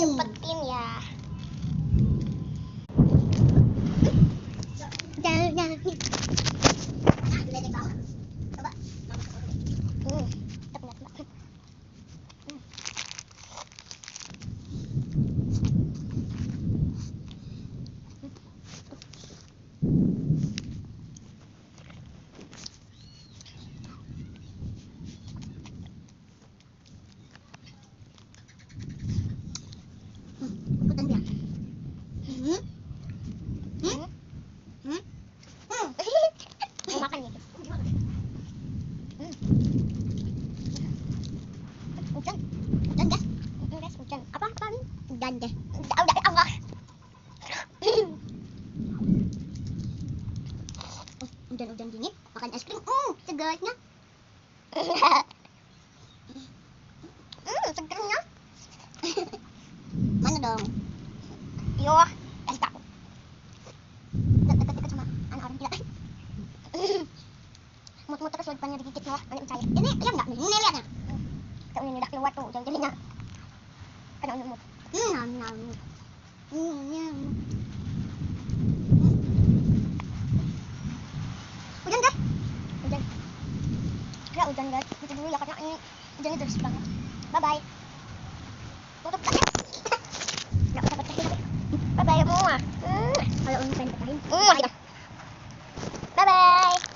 cepetin ya. Jangan. Coba. Makan ya. Hujan guys, hujan. Apa? Hujan deh. Udah Allah. Hujan dingin, makan es krim. Segarnya. Segarnya. Mana dong? Yo, kasih tahu. Dekat-dekat sama anak orang gila. Mut-mut terus depannya digigit loh, banyak cair. Ini iya enggak nih? Ini lihatnya. Kayak ini udah keluar tuh jari-jarinya. Kena nyamuk. Hujan guys. Hujan. Ya hujan guys. Gitu dulu ya karena ini hujannya deras banget. Bye bye.